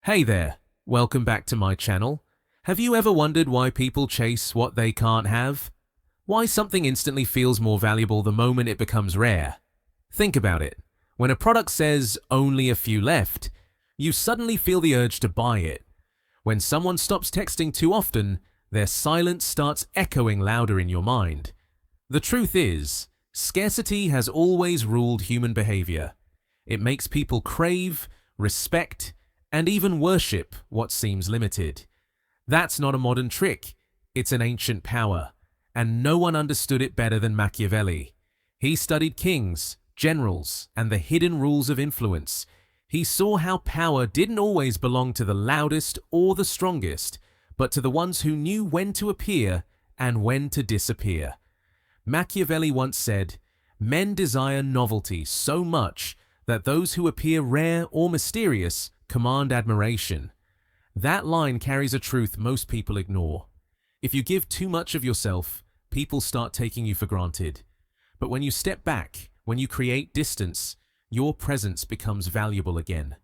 Hey there, welcome back to my channel. Have you ever wondered why people chase what they can't have? Why something instantly feels more valuable the moment it becomes rare? Think about it. When a product says only a few left, you suddenly feel the urge to buy it. When someone stops texting too often, their silence starts echoing louder in your mind. The truth is, scarcity has always ruled human behavior. It makes people crave, respect, and even worship what seems limited. That's not a modern trick, it's an ancient power, and no one understood it better than Machiavelli. He studied kings, generals, and the hidden rules of influence. He saw how power didn't always belong to the loudest or the strongest, but to the ones who knew when to appear and when to disappear. Machiavelli once said, "Men desire novelty so much that those who appear rare or mysterious command admiration." That line carries a truth most people ignore. If you give too much of yourself, people start taking you for granted. But when you step back, when you create distance, your presence becomes valuable again.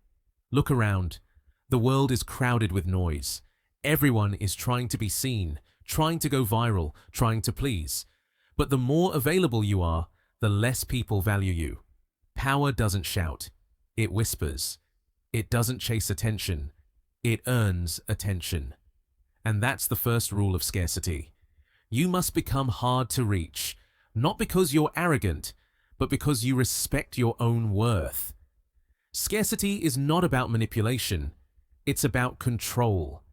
Look around. The world is crowded with noise. Everyone is trying to be seen, trying to go viral, trying to please. But the more available you are, the less people value you. Power doesn't shout. It whispers. It doesn't chase attention. It earns attention. And that's the first rule of scarcity. You must become hard to reach, not because you're arrogant, but because you respect your own worth. Scarcity is not about manipulation. It's about control.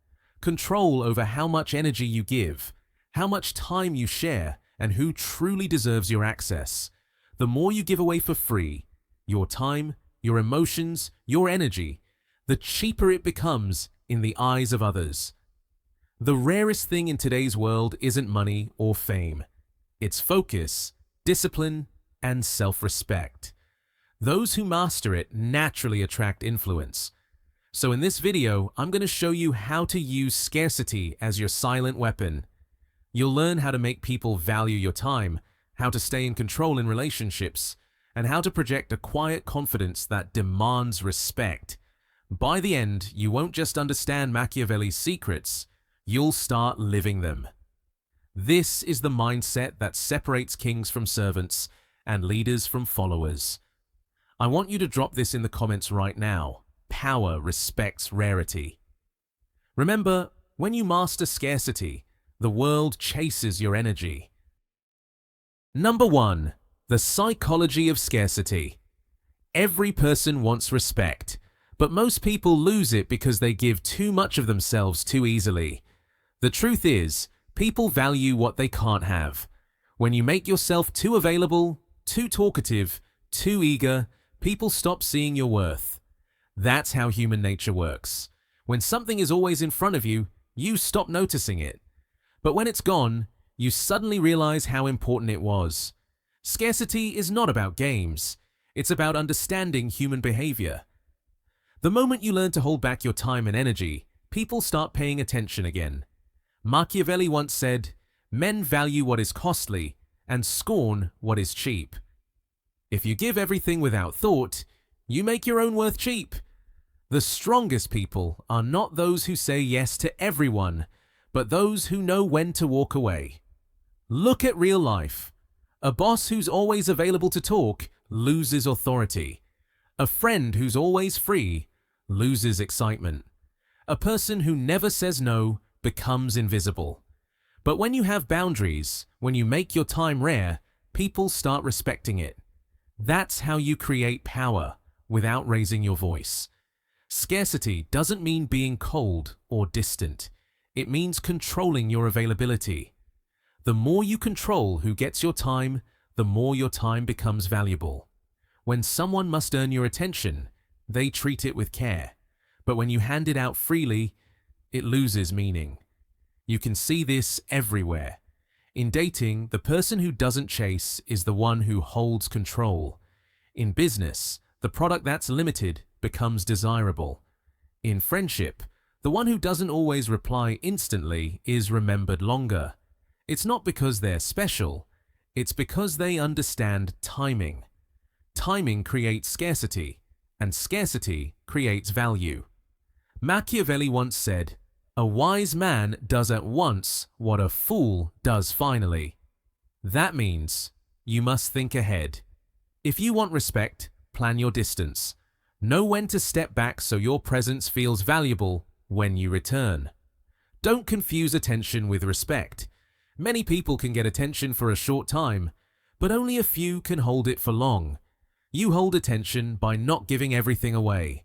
Control over how much energy you give, how much time you share, and who truly deserves your access. The more you give away for free, your time, your emotions, your energy, the cheaper it becomes in the eyes of others. The rarest thing in today's world isn't money or fame. It's focus, discipline, and self-respect. Those who master it naturally attract influence. So in this video, I'm going to show you how to use scarcity as your silent weapon. You'll learn how to make people value your time, how to stay in control in relationships, and how to project a quiet confidence that demands respect. By the end, you won't just understand Machiavelli's secrets, you'll start living them. This is the mindset that separates kings from servants and leaders from followers. I want you to drop this in the comments right now. Power respects rarity. Remember, when you master scarcity, the world chases your energy. Number 1. The psychology of scarcity. Every person wants respect, but most people lose it because they give too much of themselves too easily. The truth is, people value what they can't have. When you make yourself too available, too talkative, too eager, people stop seeing your worth. That's how human nature works. When something is always in front of you, you stop noticing it. But when it's gone, you suddenly realize how important it was. Scarcity is not about games. It's about understanding human behavior. The moment you learn to hold back your time and energy, people start paying attention again. Machiavelli once said, "Men value what is costly and scorn what is cheap." If you give everything without thought, you make your own worth cheap. The strongest people are not those who say yes to everyone, but those who know when to walk away. Look at real life. A boss who's always available to talk loses authority. A friend who's always free loses excitement. A person who never says no becomes invisible. But when you have boundaries, when you make your time rare, people start respecting it. That's how you create power without raising your voice. Scarcity doesn't mean being cold or distant. It means controlling your availability. The more you control who gets your time, the more your time becomes valuable. When someone must earn your attention, they treat it with care. But when you hand it out freely, it loses meaning. You can see this everywhere. In dating, the person who doesn't chase is the one who holds control. In business, the product that's limited becomes desirable. In friendship, the one who doesn't always reply instantly is remembered longer. It's not because they're special, it's because they understand timing. Timing creates scarcity, and scarcity creates value. Machiavelli once said, "A wise man does at once what a fool does finally." That means you must think ahead. If you want respect, plan your distance. Know when to step back so your presence feels valuable when you return. Don't confuse attention with respect. Many people can get attention for a short time, but only a few can hold it for long. You hold attention by not giving everything away.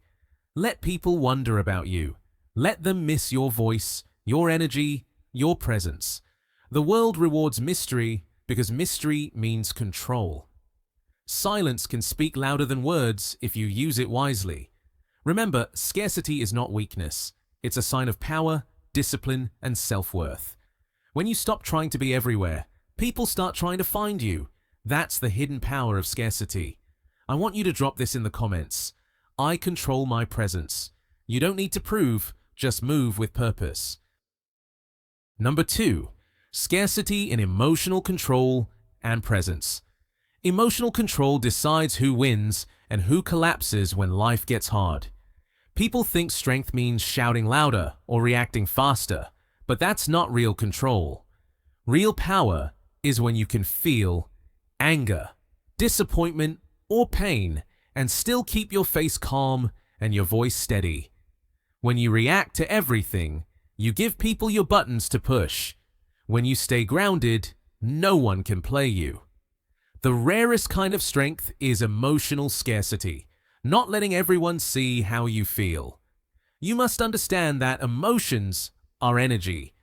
Let people wonder about you. Let them miss your voice, your energy, your presence. The world rewards mystery because mystery means control. Silence can speak louder than words if you use it wisely. Remember, scarcity is not weakness. It's a sign of power, discipline, and self-worth. When you stop trying to be everywhere, people start trying to find you. That's the hidden power of scarcity. I want you to drop this in the comments. I control my presence. You don't need to prove, just move with purpose. Number 2, scarcity in emotional control and presence. Emotional control decides who wins and who collapses when life gets hard. People think strength means shouting louder or reacting faster, but that's not real control. Real power is when you can feel anger, disappointment, or pain and still keep your face calm and your voice steady. When you react to everything, you give people your buttons to push. When you stay grounded, no one can play you. The rarest kind of strength is emotional scarcity, not letting everyone see how you feel. You must understand that emotions are energy.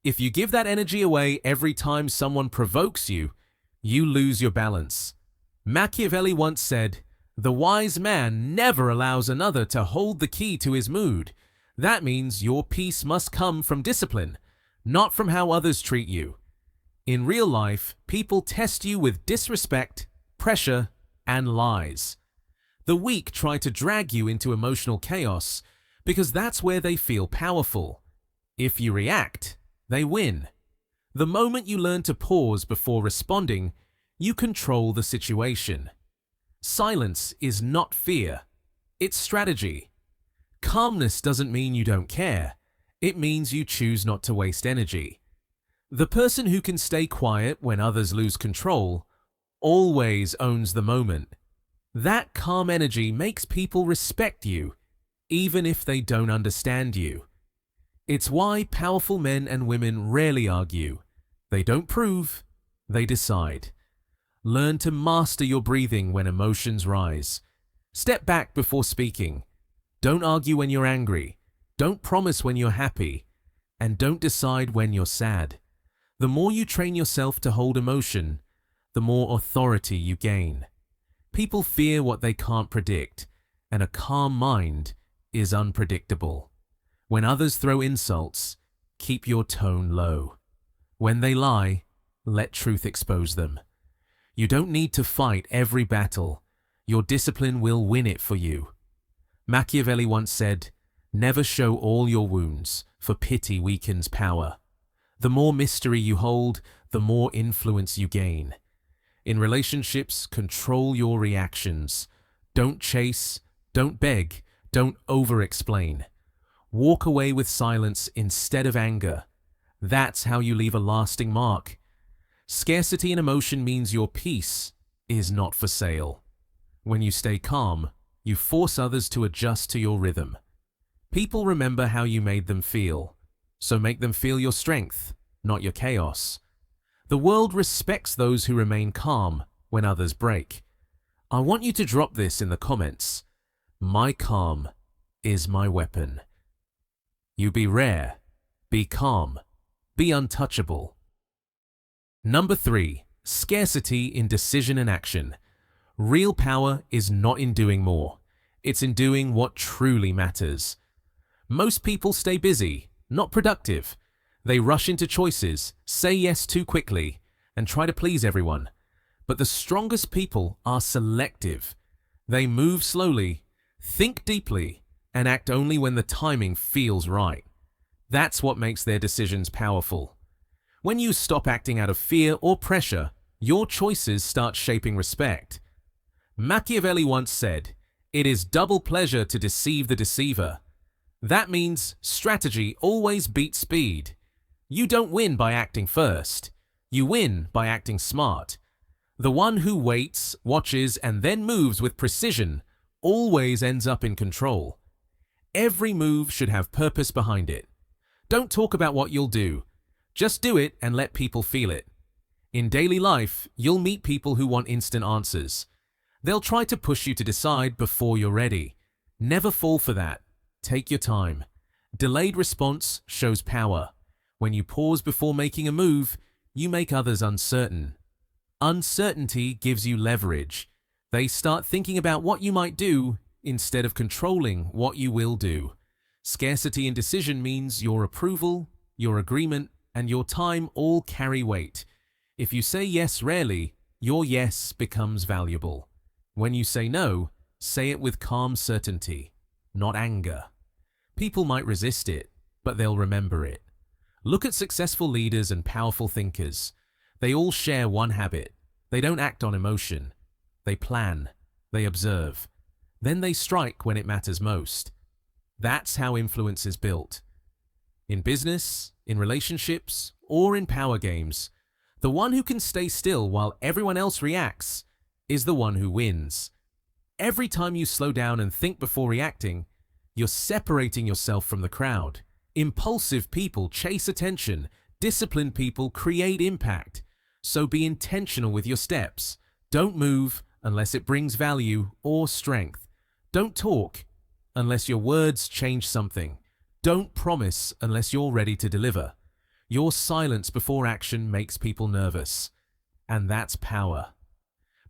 If you give that energy away every time someone provokes you, you lose your balance. Machiavelli once said, "The wise man never allows another to hold the key to his mood." That means your peace must come from discipline, not from how others treat you. In real life, people test you with disrespect, pressure, and lies. The weak try to drag you into emotional chaos because that's where they feel powerful. If you react, they win. The moment you learn to pause before responding, you control the situation. Silence is not fear, it's strategy. Calmness doesn't mean you don't care, it means you choose not to waste energy. The person who can stay quiet when others lose control always owns the moment. That calm energy makes people respect you, even if they don't understand you. It's why powerful men and women rarely argue. They don't prove, they decide. Learn to master your breathing when emotions rise. Step back before speaking. Don't argue when you're angry. Don't promise when you're happy. And don't decide when you're sad. The more you train yourself to hold emotion, the more authority you gain. People fear what they can't predict, and a calm mind is unpredictable. When others throw insults, keep your tone low. When they lie, let truth expose them. You don't need to fight every battle. Your discipline will win it for you. Machiavelli once said, "Never show all your wounds, for pity weakens power." The more mystery you hold, the more influence you gain. In relationships, control your reactions. Don't chase, don't beg, don't over-explain. Walk away with silence instead of anger. That's how you leave a lasting mark. Scarcity in emotion means your peace is not for sale. When you stay calm, you force others to adjust to your rhythm. People remember how you made them feel, so make them feel your strength, not your chaos. The world respects those who remain calm when others break. I want you to drop this in the comments. My calm is my weapon. You be rare, be calm, be untouchable. Number 3, scarcity in decision and action. Real power is not in doing more. It's in doing what truly matters. Most people stay busy, not productive. They rush into choices, say yes too quickly, and try to please everyone. But the strongest people are selective. They move slowly, think deeply, and act only when the timing feels right. That's what makes their decisions powerful. When you stop acting out of fear or pressure, your choices start shaping respect. Machiavelli once said, "It is double pleasure to deceive the deceiver." That means strategy always beats speed. You don't win by acting first. You win by acting smart. The one who waits, watches, and then moves with precision always ends up in control. Every move should have purpose behind it. Don't talk about what you'll do. Just do it and let people feel it. In daily life, you'll meet people who want instant answers. They'll try to push you to decide before you're ready. Never fall for that. Take your time. Delayed response shows power. When you pause before making a move, you make others uncertain. Uncertainty gives you leverage. They start thinking about what you might do instead of controlling what you will do. Scarcity in decision means your approval, your agreement, and your time all carry weight. If you say yes rarely, your yes becomes valuable. When you say no, say it with calm certainty, not anger. People might resist it, but they'll remember it. Look at successful leaders and powerful thinkers. They all share one habit. They don't act on emotion. They plan. They observe. Then they strike when it matters most. That's how influence is built. In business, in relationships, or in power games, the one who can stay still while everyone else reacts is the one who wins. Every time you slow down and think before reacting, you're separating yourself from the crowd. Impulsive people chase attention. Disciplined people create impact. So be intentional with your steps. Don't move unless it brings value or strength. Don't talk unless your words change something. Don't promise unless you're ready to deliver. Your silence before action makes people nervous. And that's power.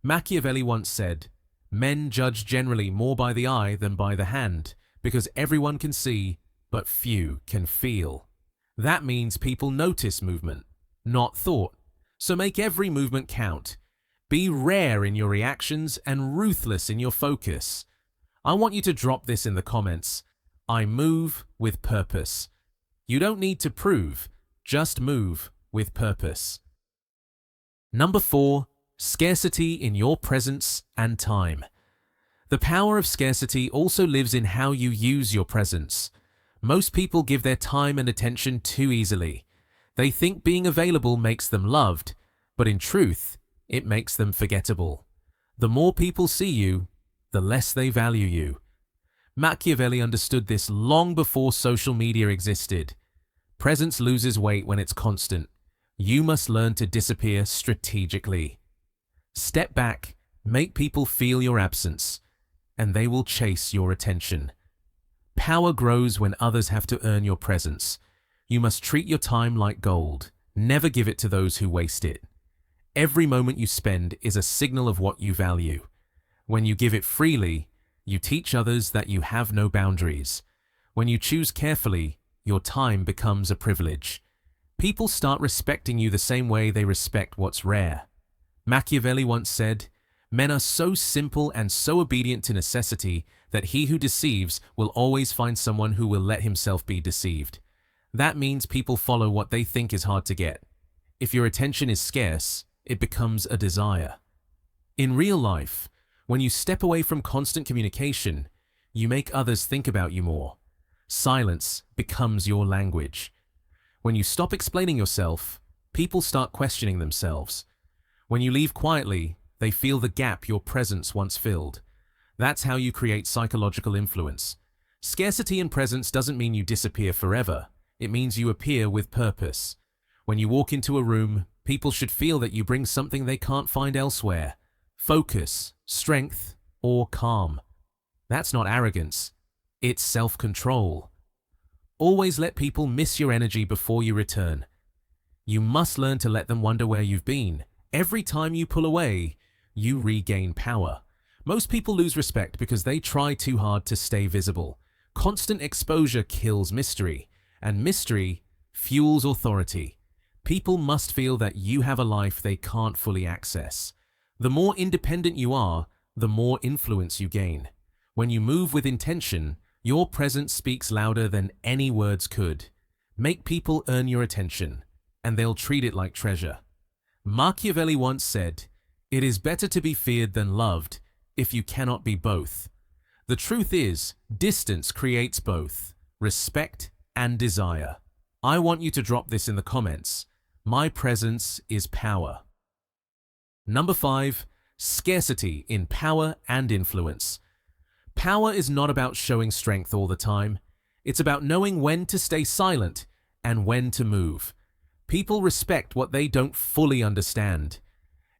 Machiavelli once said, "Men judge generally more by the eye than by the hand, because everyone can see, but few can feel." That means people notice movement, not thought. So make every movement count. Be rare in your reactions and ruthless in your focus. I want you to drop this in the comments. I move with purpose. You don't need to prove, just move with purpose. Number 4, scarcity in your presence and time. The power of scarcity also lives in how you use your presence. Most people give their time and attention too easily. They think being available makes them loved, but in truth, it makes them forgettable. The more people see you, the less they value you. Machiavelli understood this long before social media existed. Presence loses weight when it's constant. You must learn to disappear strategically. Step back, make people feel your absence, and they will chase your attention. Power grows when others have to earn your presence. You must treat your time like gold. Never give it to those who waste it. Every moment you spend is a signal of what you value. When you give it freely, you teach others that you have no boundaries. When you choose carefully, your time becomes a privilege. People start respecting you the same way they respect what's rare. Machiavelli once said, "Men are so simple and so obedient to necessity that he who deceives will always find someone who will let himself be deceived." That means people follow what they think is hard to get. If your attention is scarce, it becomes a desire. In real life, when you step away from constant communication, you make others think about you more. Silence becomes your language. When you stop explaining yourself, people start questioning themselves. When you leave quietly, they feel the gap your presence once filled. That's how you create psychological influence. Scarcity in presence doesn't mean you disappear forever. It means you appear with purpose. When you walk into a room, people should feel that you bring something they can't find elsewhere. Focus, strength, or calm. That's not arrogance. It's self-control. Always let people miss your energy before you return. You must learn to let them wonder where you've been. Every time you pull away, you regain power. Most people lose respect because they try too hard to stay visible. Constant exposure kills mystery, and mystery fuels authority. People must feel that you have a life they can't fully access. The more independent you are, the more influence you gain. When you move with intention, your presence speaks louder than any words could. Make people earn your attention, and they'll treat it like treasure. Machiavelli once said, "It is better to be feared than loved if you cannot be both." The truth is, distance creates both. respect, and desire. I want you to drop this in the comments. My presence is power. Number 5. Scarcity in power and influence. Power is not about showing strength all the time. It's about knowing when to stay silent and when to move. People respect what they don't fully understand.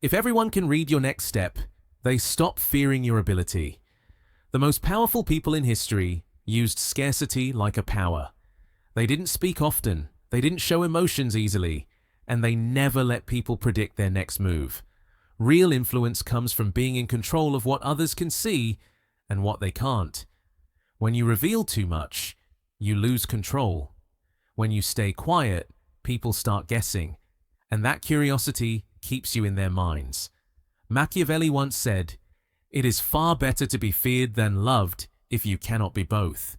If everyone can read your next step, they stop fearing your ability. The most powerful people in history used scarcity like a power. They didn't speak often, they didn't show emotions easily, and they never let people predict their next move. Real influence comes from being in control of what others can see and what they can't. When you reveal too much, you lose control. When you stay quiet, people start guessing, and that curiosity keeps you in their minds. Machiavelli once said, "It is far better to be feared than loved if you cannot be both."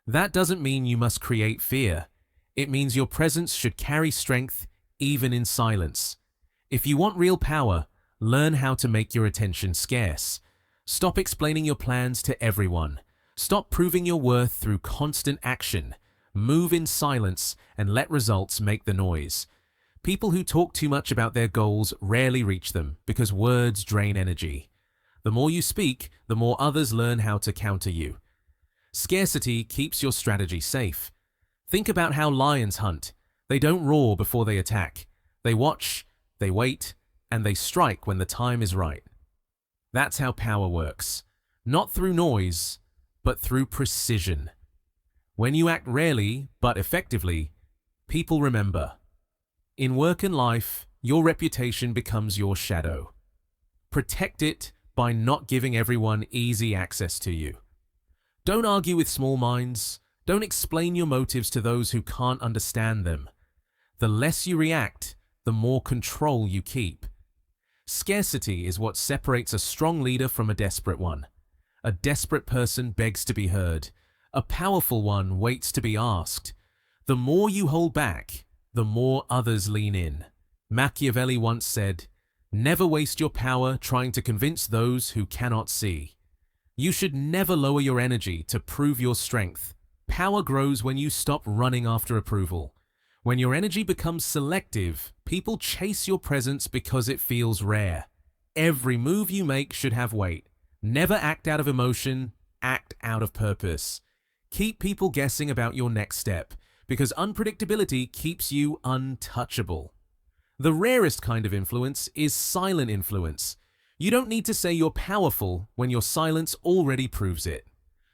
That doesn't mean you must create fear. It means your presence should carry strength even in silence. If you want real power, learn how to make your attention scarce. Stop explaining your plans to everyone. Stop proving your worth through constant action. Move in silence and let results make the noise. People who talk too much about their goals rarely reach them because words drain energy. The more you speak, the more others learn how to counter you. Scarcity keeps your strategy safe. Think about how lions hunt. They don't roar before they attack. They watch, they wait, and they strike when the time is right. That's how power works. Not through noise, but through precision. When you act rarely, but effectively, people remember. In work and life, your reputation becomes your shadow. Protect it by not giving everyone easy access to you. Don't argue with small minds. Don't explain your motives to those who can't understand them. The less you react, the more control you keep. Scarcity is what separates a strong leader from a desperate one. A desperate person begs to be heard. A powerful one waits to be asked. The more you hold back, the more others lean in. Machiavelli once said, "Never waste your power trying to convince those who cannot see." You should never lower your energy to prove your strength. Power grows when you stop running after approval. When your energy becomes selective, people chase your presence because it feels rare. Every move you make should have weight. Never act out of emotion, act out of purpose. Keep people guessing about your next step, because unpredictability keeps you untouchable. The rarest kind of influence is silent influence. You don't need to say you're powerful when your silence already proves it.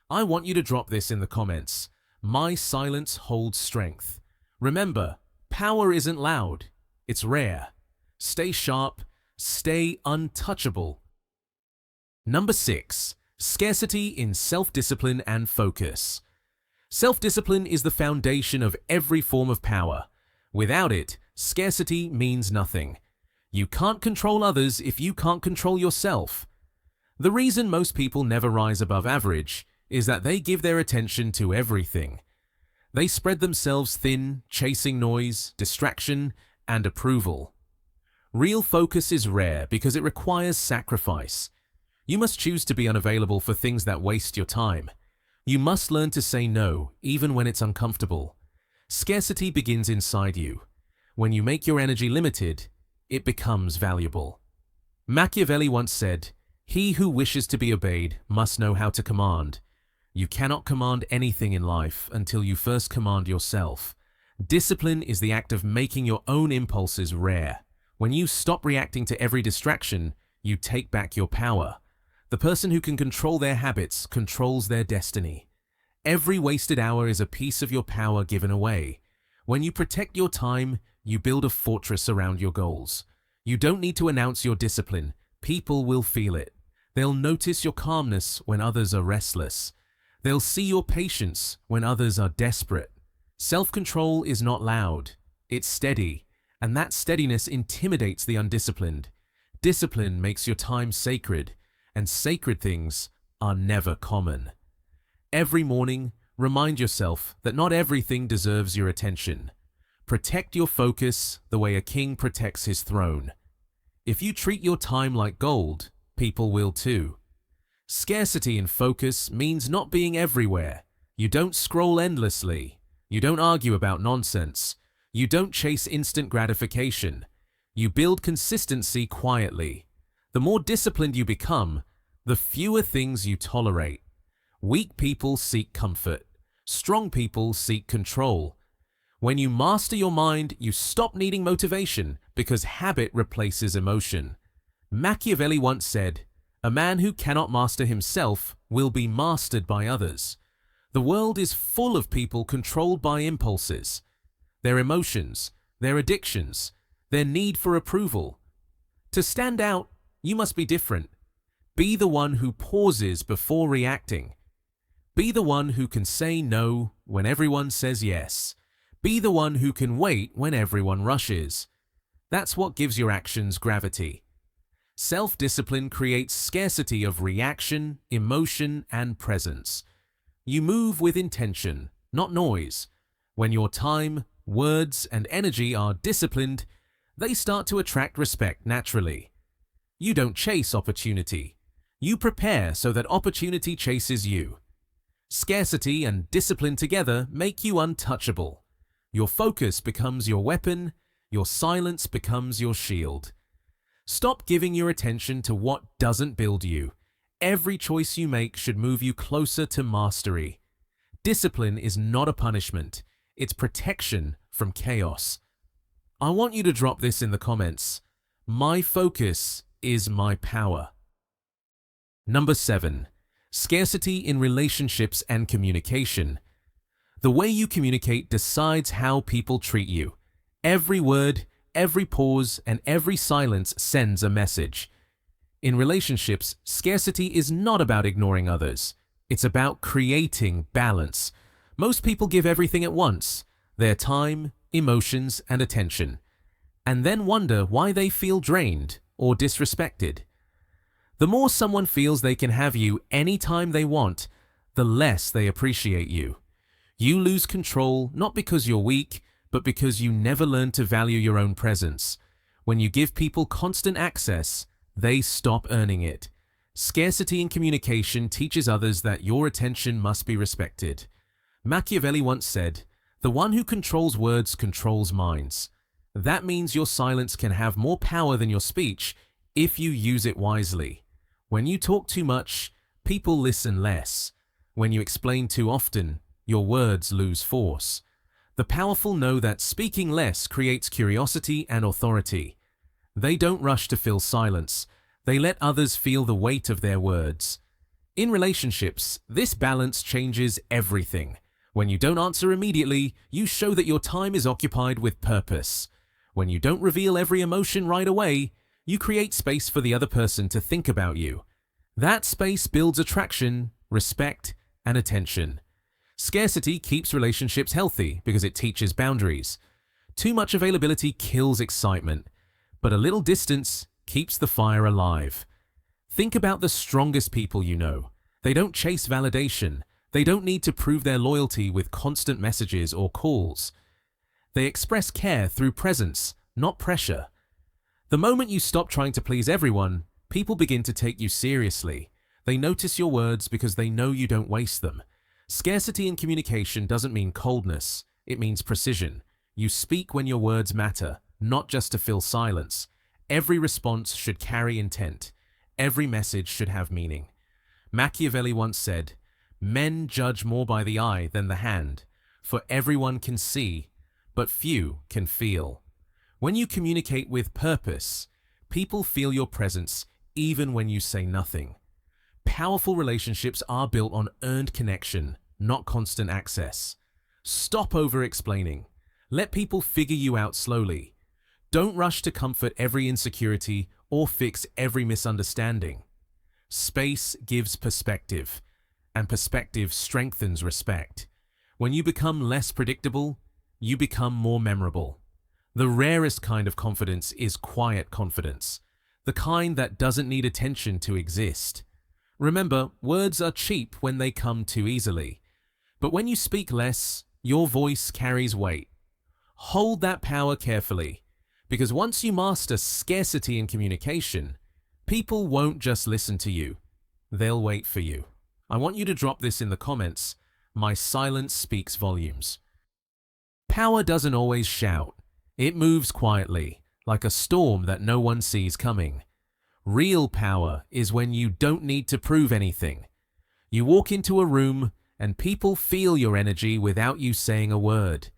I want you to drop this in the comments. My silence holds strength. Remember, power isn't loud, it's rare. Stay sharp, stay untouchable. Number 6. Scarcity in self-discipline and focus. Self-discipline is the foundation of every form of power. Without it, scarcity means nothing. You can't control others if you can't control yourself. The reason most people never rise above average is that they give their attention to everything. They spread themselves thin, chasing noise, distraction, and approval. Real focus is rare because it requires sacrifice. You must choose to be unavailable for things that waste your time. You must learn to say no, even when it's uncomfortable. Scarcity begins inside you. When you make your energy limited, it becomes valuable. Machiavelli once said, "He who wishes to be obeyed must know how to command." You cannot command anything in life until you first command yourself. Discipline is the act of making your own impulses rare. When you stop reacting to every distraction, you take back your power. The person who can control their habits controls their destiny. Every wasted hour is a piece of your power given away. When you protect your time, you build a fortress around your goals. You don't need to announce your discipline. People will feel it. They'll notice your calmness when others are restless. They'll see your patience when others are desperate. Self-control is not loud. It's steady, and that steadiness intimidates the undisciplined. Discipline makes your time sacred, and sacred things are never common. Every morning, remind yourself that not everything deserves your attention. Protect your focus the way a king protects his throne. If you treat your time like gold, people will too. Scarcity in focus means not being everywhere. You don't scroll endlessly. You don't argue about nonsense. You don't chase instant gratification. You build consistency quietly. The more disciplined you become, the fewer things you tolerate. Weak people seek comfort. Strong people seek control. When you master your mind, you stop needing motivation because habit replaces emotion. Machiavelli once said, "A man who cannot master himself will be mastered by others." The world is full of people controlled by impulses, their emotions, their addictions, their need for approval. To stand out, you must be different. Be the one who pauses before reacting. Be the one who can say no when everyone says yes. Be the one who can wait when everyone rushes. That's what gives your actions gravity. Self-discipline creates scarcity of reaction, emotion, and presence. You move with intention, not noise. When your time, words, and energy are disciplined, they start to attract respect naturally. You don't chase opportunity. You prepare so that opportunity chases you. Scarcity and discipline together make you untouchable. Your focus becomes your weapon. Your silence becomes your shield. Stop giving your attention to what doesn't build you. Every choice you make should move you closer to mastery. Discipline is not a punishment. It's protection from chaos. I want you to drop this in the comments. My focus is my power. Number 7. Scarcity in relationships and communication. The way you communicate decides how people treat you. Every word, every pause, and every silence sends a message. In relationships, scarcity is not about ignoring others. It's about creating balance. Most people give everything at once, their time, emotions, and attention, and then wonder why they feel drained or disrespected. The more someone feels they can have you anytime they want, the less they appreciate you. You lose control not because you're weak, but because you never learn to value your own presence. When you give people constant access, they stop earning it. Scarcity in communication teaches others that your attention must be respected. Machiavelli once said, "The one who controls words controls minds." That means your silence can have more power than your speech if you use it wisely. When you talk too much, people listen less. When you explain too often, your words lose force. The powerful know that speaking less creates curiosity and authority. They don't rush to fill silence. They let others feel the weight of their words. In relationships, this balance changes everything. When you don't answer immediately, you show that your time is occupied with purpose. When you don't reveal every emotion right away, you create space for the other person to think about you. That space builds attraction, respect, and attention. Scarcity keeps relationships healthy because it teaches boundaries. Too much availability kills excitement, but a little distance keeps the fire alive. Think about the strongest people you know. They don't chase validation. They don't need to prove their loyalty with constant messages or calls. They express care through presence, not pressure. The moment you stop trying to please everyone, people begin to take you seriously. They notice your words because they know you don't waste them. Scarcity in communication doesn't mean coldness. It means precision. You speak when your words matter, not just to fill silence. Every response should carry intent. Every message should have meaning. Machiavelli once said, "Men judge more by the eye than the hand, for everyone can see, but few can feel." When you communicate with purpose, people feel your presence even when you say nothing. Powerful relationships are built on earned connection, not constant access. Stop over-explaining. Let people figure you out slowly. Don't rush to comfort every insecurity or fix every misunderstanding. Space gives perspective, and perspective strengthens respect. When you become less predictable, you become more memorable. The rarest kind of confidence is quiet confidence, the kind that doesn't need attention to exist. Remember, words are cheap when they come too easily. But when you speak less, your voice carries weight. Hold that power carefully, because once you master scarcity in communication, people won't just listen to you, they'll wait for you. I want you to drop this in the comments. My silence speaks volumes. Power doesn't always shout. It moves quietly, like a storm that no one sees coming. Real power is when you don't need to prove anything. You walk into a room and people feel your energy without you saying a word.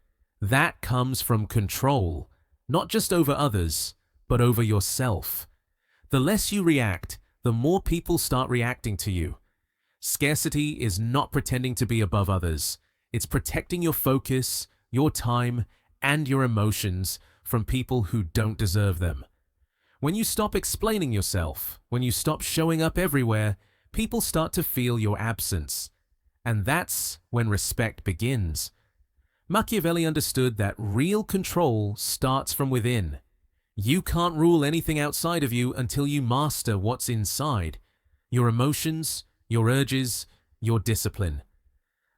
That comes from control, not just over others, but over yourself. The less you react, the more people start reacting to you. Scarcity is not pretending to be above others. It's protecting your focus, your time, and your emotions from people who don't deserve them. When you stop explaining yourself, when you stop showing up everywhere, people start to feel your absence. And that's when respect begins. Machiavelli understood that real control starts from within. You can't rule anything outside of you until you master what's inside: your emotions, your urges, your discipline.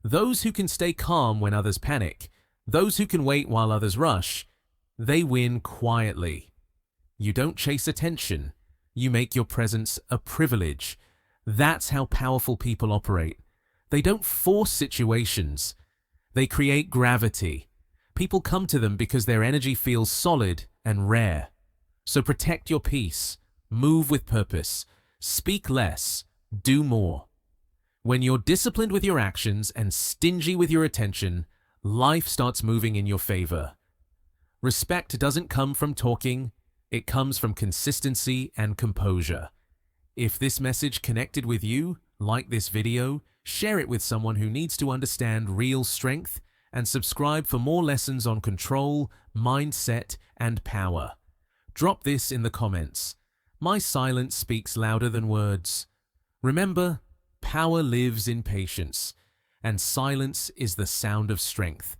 Those who can stay calm when others panic, those who can wait while others rush, they win quietly. You don't chase attention. You make your presence a privilege. That's how powerful people operate. They don't force situations. They create gravity. People come to them because their energy feels solid and rare. So protect your peace. Move with purpose. Speak less. Do more. When you're disciplined with your actions and stingy with your attention, life starts moving in your favor. Respect doesn't come from talking. It comes from consistency and composure. If this message connected with you, like this video, share it with someone who needs to understand real strength, and subscribe for more lessons on control, mindset, and power. Drop this in the comments. My silence speaks louder than words. Remember, power lives in patience, and silence is the sound of strength.